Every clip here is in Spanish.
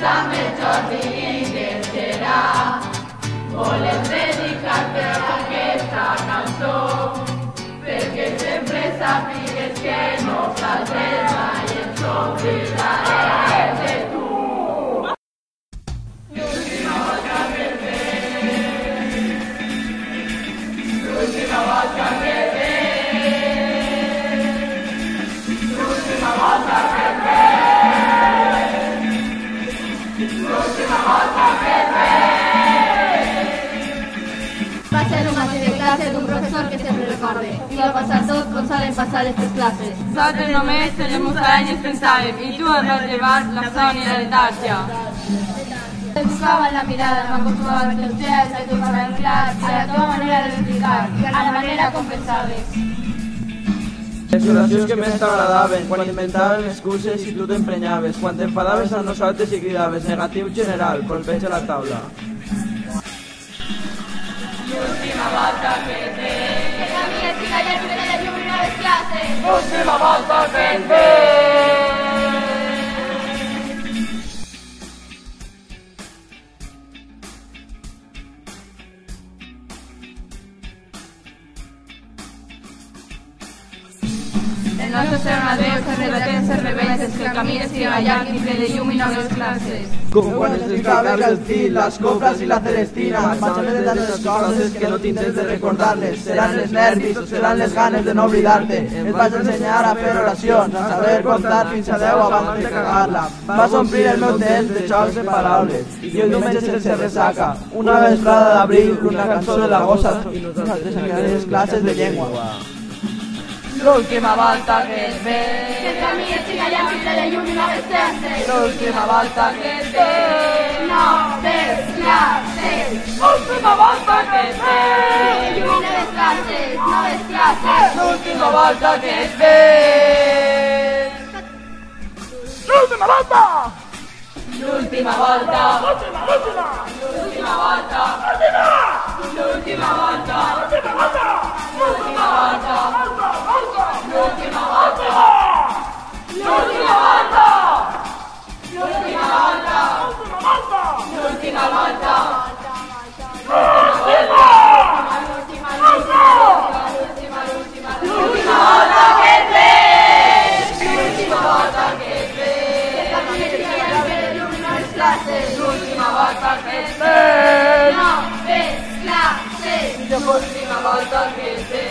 esame ciò ti divertirà. Voler dedicarte a questa canzone, perché sempre sappi che non salverà mai il suo brillare tu. L'ultima volta per me, l'ultima volta per me, l'ultima volta per me, l'ultima volta per me. Va a ser una de clase de un profesor que siempre recuerde. Y va a pasar tot com solen passar estas classes. Nosaltres només tenim uns anys pensaven i tu has de llevar la son i la letàrgia. Te buscaba en la mirada, me acostumbraba a tus días, a tu familiar, a la tua manera de explicar, a la manera com pensaves. Les oracions que més t'agradaven, quan inventaven excuses i tu t'emprenyaves, quan t'enfadaves amb nosaltres i cridaves negatiu general, colpeig a la taula. L'ultima volta che te, Que camines sin ayer y me llum una vez clase. l'ultima volta che te. El nostre serà una Déu, ser rebatent, ser rebells, que el camí siga llarg i ple de llum i noves classes. Com quan es descarrega el fil, les coples i la celestina, marxaré de tantes coses que no t'intentes de recordar-les. Seran els nervis o seran les ganes de no oblidar-te. Ens vas ensenyar a fer oracions, a saber comptar fins a 10 abans de cagar-la. Vas omplir el meu temps de xocs de paraules i el diumenge sense ressaca. Una vesprada d'abril, una cançó de la gossa i nosaltres en aquelles classes de llengua. L'ultima volta che Que te, el camí siga llarg y ple de llum y noves classes. l'ultima volta che te, Noves classes. l'ultima volta che te, Llum i noves classes, noves classes. l'ultima volta che te. L'última volta! L'ultima volta, l'ultima volta, l'ultima volta, l'ultima volta, l'ultima volta, l'ultima volta, l'ultima volta, l'ultima volta, l'ultima volta, l'ultima volta che te, l'ultima volta che te, l'ultima volta che te, Noves classes. l'ultima volta che te,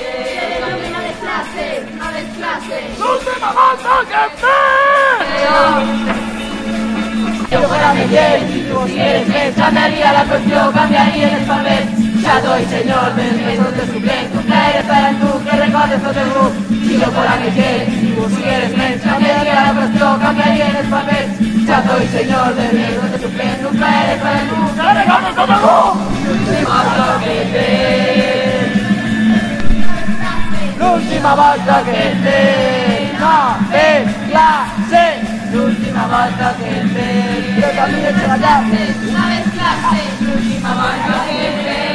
Llum i noves classes, noves classes. L'última volta que Yo fuera Miguel, si tú quieres me cambiaría la cuestión, cambiaría el papel. Ya doy señor, del reino de su bien, tu player estará en tú, que recordes todo el grupo. Si yo fuera Miguel, si tú quieres me cambiaría la cuestión, cambiaría el papel. Ya doy señor, del reino de su bien, tu player estará en tú, que recordes todo el grupo. L'ultima volta che te, L'última volta que te, noves classes. l'ultima volta che te, Que el camí serà llarg. Noves classes. l'ultima volta che te.